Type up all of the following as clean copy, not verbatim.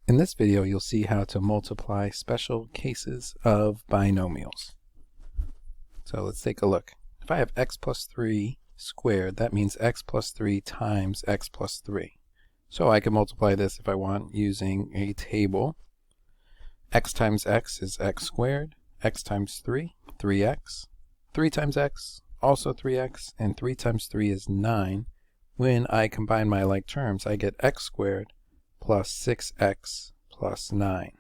In this video, you'll see how to multiply special cases of binomials. So let's take a look. If I have x plus 3 squared, that means x plus 3 times x plus 3. So I can multiply this if I want using a table. X times x is x squared, x times 3, 3x, 3 times x, also 3x, and 3 times 3 is 9. When I combine my like terms, I get x squared plus 6x plus 9.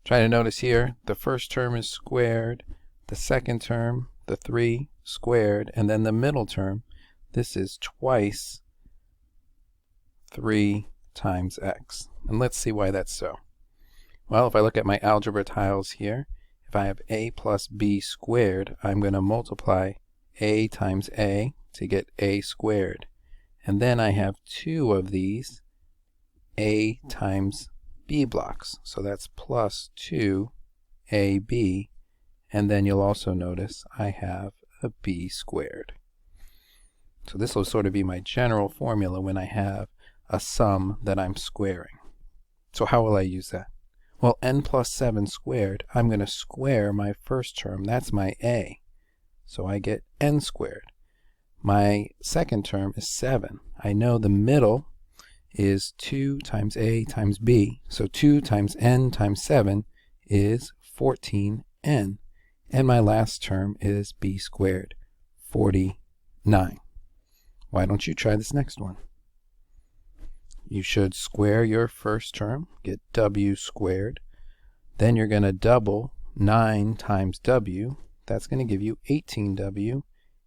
Try to notice here, the first term is squared, the second term, the 3 squared, and then the middle term, this is twice 3 times x. And let's see why that's so. Well, if I look at my algebra tiles here, if I have a plus b squared, I'm going to multiply a times a to get a squared. And then I have two of these a times b blocks. So that's plus 2ab. And then you'll also notice I have a b squared. So this will sort of be my general formula when I have a sum that I'm squaring. So how will I use that? Well, n plus 7 squared, I'm going to square my first term. That's my a. So I get n squared. My second term is 7. I know the middle is 2 times a times b. So 2 times n times 7 is 14n. And my last term is b squared, 49. Why don't you try this next one? You should square your first term, get w squared. Then you're going to double 9 times w. That's going to give you 18w.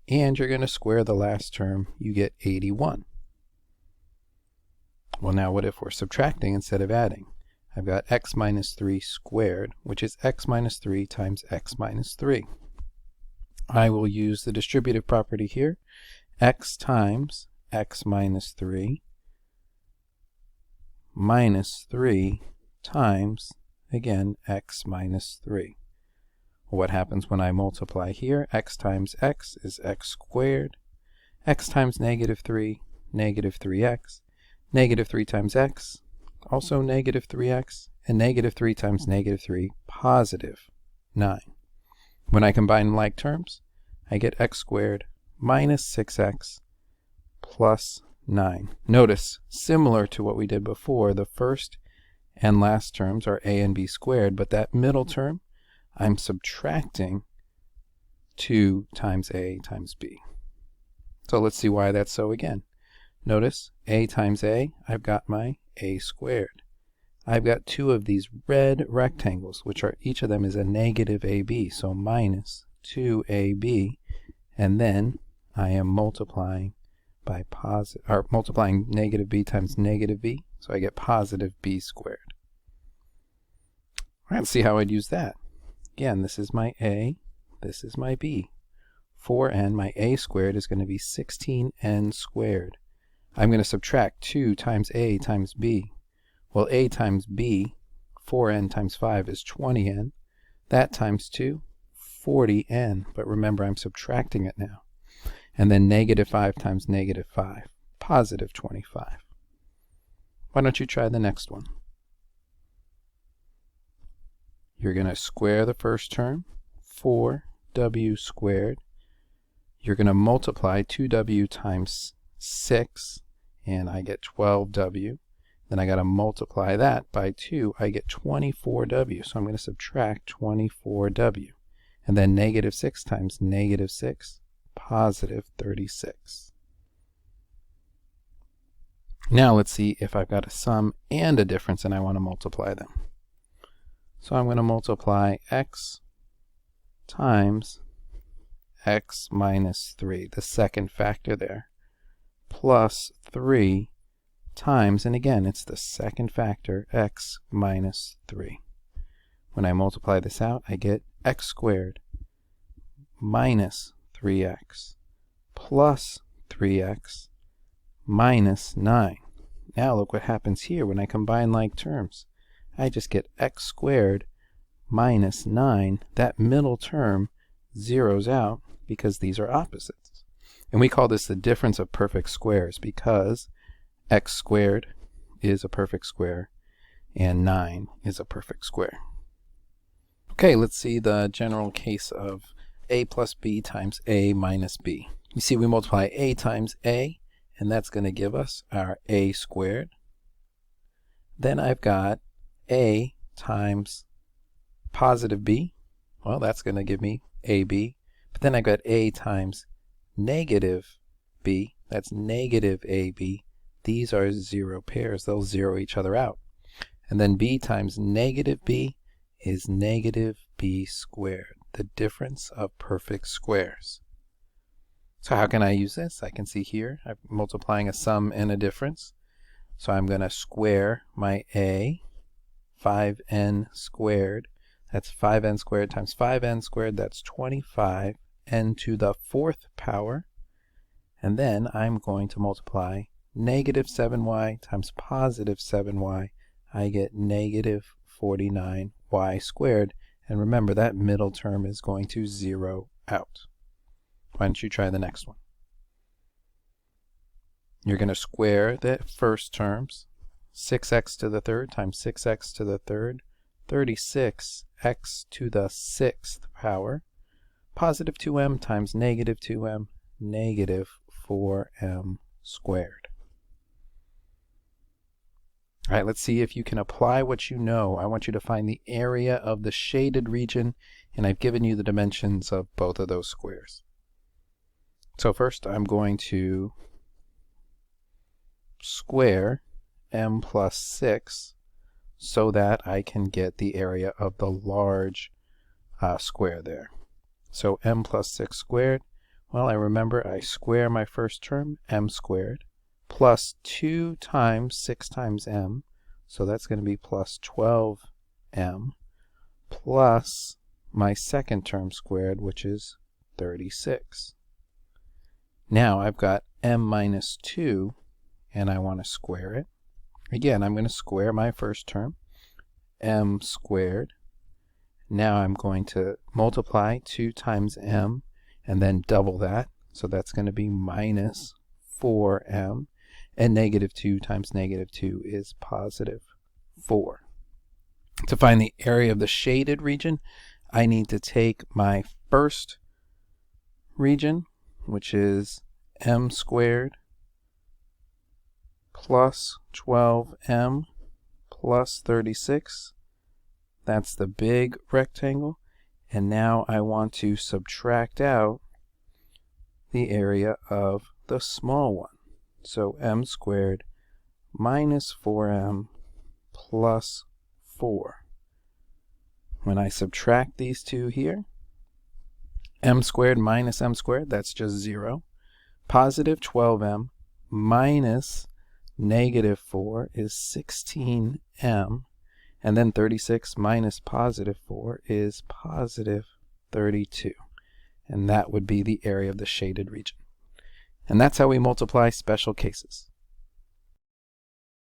And you're going to square the last term. You get 81. Well, now what if we're subtracting instead of adding? I've got x minus 3 squared, which is x minus 3 times x minus 3. I will use the distributive property here. X times x minus 3 minus 3 times, again, x minus 3. What happens when I multiply here? X times x is x squared. X times negative 3, negative 3x. Negative 3 times x, also negative 3x. And negative 3 times negative 3, positive 9. When I combine like terms, I get x squared minus 6x plus 9. Notice, similar to what we did before, the first and last terms are a and b squared, but that middle term, I'm subtracting 2 times a times b. So let's see why that's so again. Notice, a times a, I've got my a squared. I've got two of these red rectangles, which are each of them is a negative ab, so minus 2ab, and then I am multiplying by multiplying negative b times negative b, so I get positive b squared. All right, let's see how I'd use that. Again, this is my a, this is my b. 4n, my a squared is going to be 16n squared. I'm going to subtract 2 times a times b. Well, a times b, 4n times 5 is 20n. That times 2, 40n. But remember, I'm subtracting it now. And then negative 5 times negative 5, positive 25. Why don't you try the next one? You're going to square the first term, 4w squared. You're going to multiply 2w times 6, and I get 12w. Then I got to multiply that by 2. I get 24w. So I'm going to subtract 24w. And then negative 6 times negative 6, positive 36. Now let's see if I've got a sum and a difference and I want to multiply them. So I'm going to multiply x times x minus 3, the second factor there, plus 3 times, and again, it's the second factor, x minus 3. When I multiply this out, I get x squared minus 3x plus 3x minus 9. Now look what happens here when I combine like terms. I just get x squared minus 9. That middle term zeroes out because these are opposites. And we call this the difference of perfect squares because x squared is a perfect square and 9 is a perfect square. Okay, let's see the general case of a plus b times a minus b. You see we multiply a times a, and that's going to give us our a squared. Then I've got a times positive b. Well, that's going to give me ab. But then I've got a times negative b. That's negative ab. These are zero pairs. They'll zero each other out. And then b times negative b is negative b squared, the difference of perfect squares. So how can I use this? I can see here I'm multiplying a sum and a difference. So I'm going to square my a, 5n squared. That's 5n squared times 5n squared. That's 25n to the 4th power. And then I'm going to multiply negative 7y times positive 7y. I get negative 49y squared. And remember, that middle term is going to zero out. Why don't you try the next one? You're going to square the first terms. 6x to the 3rd times 6x to the 3rd. 36x to the 6th power. Positive 2m times negative 2m. Negative 4m squared. All right, let's see if you can apply what you know. I want you to find the area of the shaded region, and I've given you the dimensions of both of those squares. So first I'm going to square m plus 6 so that I can get the area of the large square there. So m plus 6 squared, well, I remember I square my first term, m squared, plus 2 times 6 times m, so that's going to be plus 12m, plus my second term squared, which is 36. Now I've got m minus 2, and I want to square it. Again, I'm going to square my first term, m squared. Now I'm going to multiply 2 times m, and then double that, so that's going to be minus 4m, and negative 2 times negative 2 is positive 4. To find the area of the shaded region, I need to take my first region, which is m squared plus 12m plus 36. That's the big rectangle. And now I want to subtract out the area of the small one. So m squared minus 4m plus 4. When I subtract these two here, m squared minus m squared, that's just 0. Positive 12m minus negative 4 is 16m. And then 36 minus positive 4 is positive 32. And that would be the area of the shaded region. And that's how we multiply special cases.